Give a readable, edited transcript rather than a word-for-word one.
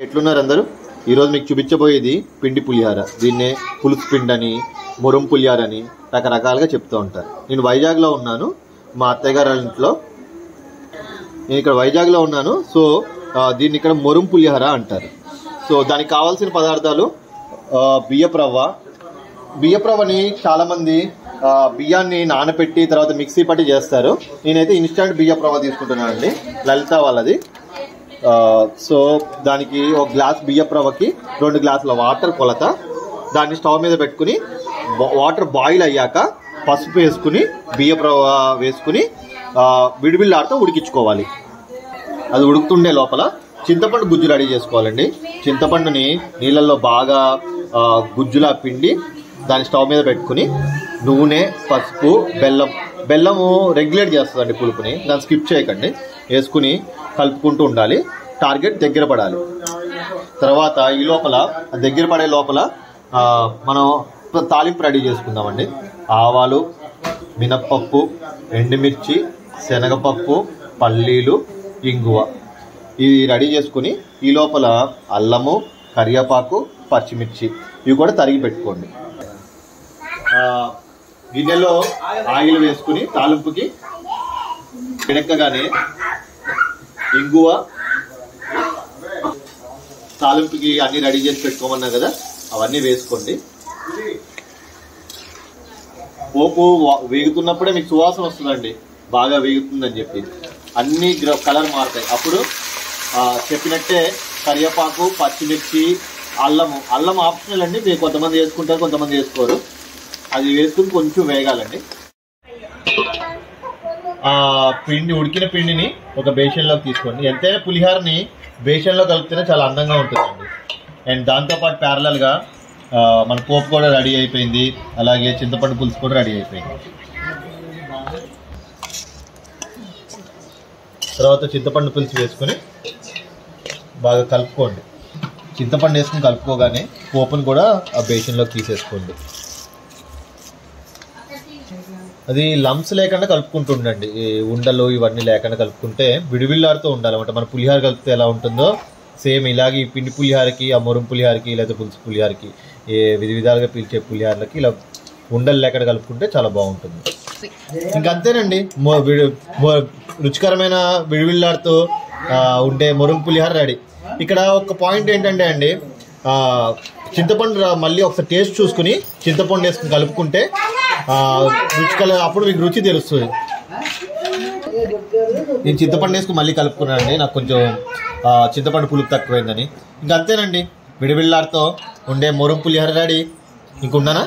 ఎట్లున్నారు అందరూ? ఈరోజు మీకు చూపించబోయేది పిండి పులిహార. దీన్నే పులుసు పిండి అని, మురం పులిహార అని రకరకాలుగా చెప్తూ ఉంటారు. నేను వైజాగ్లో ఉన్నాను, మా అత్తయ్య గారి ఇంట్లో. నేను ఇక్కడ వైజాగ్లో ఉన్నాను. సో దీన్ని ఇక్కడ మురం పులిహార అంటారు. సో దానికి కావాల్సిన పదార్థాలు బియ్యపు రవ్వని చాలామంది బియ్యాన్ని నానబెట్టి తర్వాత మిక్సీ పట్టి చేస్తారు. నేనైతే ఇన్స్టంట్ బియ్యపు రవ్వ తీసుకుంటున్నానండి, లలిత వాళ్ళది. సో దానికి ఒక గ్లాస్ బియ్యపు రవ్వకి 2 గ్లాసుల వాటర్ కొలత. దాన్ని స్టవ్ మీద పెట్టుకుని వాటర్ బాయిల్ అయ్యాక పసుపు వేసుకుని బియ్యపు రవ్వ వేసుకుని విడివిళ్ళాడుతూ ఉడికించుకోవాలి. అది ఉడుకుతుండే లోపల చింతపండు గుజ్జు రెడీ చేసుకోవాలండి. చింతపండుని నీళ్ళల్లో బాగా గుజ్జులా పిండి దాన్ని స్టవ్ మీద పెట్టుకుని నూనె, పసుపు, బెల్లము రెగ్యులేట్ చేస్తుందండి పులుపుని, దాన్ని స్కిప్ చేయకండి. వేసుకుని కలుపుకుంటూ ఉండాలి. టార్గెట్ దగ్గర పడాలి. తర్వాత ఈ లోపల దగ్గర పడే లోపల మనం తాలింపు రెడీ చేసుకుందామండి. ఆవాలు, మినప్పప్పు, ఎండుమిర్చి, శనగపప్పు, పల్లీలు, ఇంగువ ఇవి రెడీ చేసుకుని ఈ లోపల అల్లము, కరివేపాకు, పచ్చిమిర్చి ఇవి కూడా తరిగి పెట్టుకోండి. గిన్నెలో ఆయిల్ వేసుకుని తాలింపుకి పిడక్కగానే ఇంగువ, తాలింపుకి అన్ని రెడీ చేసి పెట్టుకోమన్నా కదా, అవన్నీ వేసుకోండి. పోపు వేగుతున్నప్పుడే మీకు సువాసన వస్తుందండి, బాగా వేగుతుందని చెప్పి. అన్ని కలర్ మారుతాయి. అప్పుడు చెప్పినట్టే కరివేపాకు, పచ్చిమిర్చి, అల్లం ఆప్షనల్ అండి. మీరు కొంతమంది వేసుకుంటారు, కొంతమంది వేసుకోరు. అది వేసుకుని కొంచెం వేగాలండి. ఉడికిన పిండిని ఒక బేషన్లోకి తీసుకోండి. ఎంతైనా పులిహారని బేషన్లో కలిపితేనే చాలా అందంగా ఉంటుందండి. అండ్ దాంతోపాటు ప్యారలల్గా మన పోపు కూడా రెడీ అయిపోయింది, అలాగే చింతపండు పులుసు కూడా రెడీ అయిపోయింది. తర్వాత చింతపండు పులుసు వేసుకొని బాగా కలుపుకోండి. చింతపండు వేసుకుని కలుపుకోగానే పోపును కూడా ఆ బేషన్లోకి తీసేసుకోండి. అది లంప్స్ లేకుండా కలుపుకుంటూ ఉండండి. ఉండలు ఇవన్నీ లేకుండా కలుపుకుంటే విడివిళ్ళాడుతూ ఉండాలన్నమాట. మన పులిహార కలిపితే ఎలా ఉంటుందో సేమ్ ఇలాగే ఈ పిండి పులిహారకి, ఆ మురం పులిహారకి, లేదా పులుసు పులిహారకి, విధి విధాలుగా పిలిచే పులిహారలకి ఇలా ఉండలు లేకుండా కలుపుకుంటే చాలా బాగుంటుంది. ఇంకంతేనండి, రుచికరమైన విడివిళ్ళాడుతూ ఉండే మురం పులిహార రెడీ. ఇక్కడ ఒక పాయింట్ ఏంటంటే అండి, చింతపండు మళ్ళీ ఒకసారి టేస్ట్ చూసుకుని చింతపండు వేసుకుని కలుపుకుంటే అప్పుడు మీకు రుచి తెలుస్తుంది. నేను చింతపండు వేసుకుని మళ్ళీ కలుపుకున్నానండి, నాకు కొంచెం చింతపండు పులుపు తక్కువైందని. ఇంకంతేనండి, విడివిళ్ళాడుతూ ఉండే మురం పులిహార రెడీ. ఇంకున్నానా?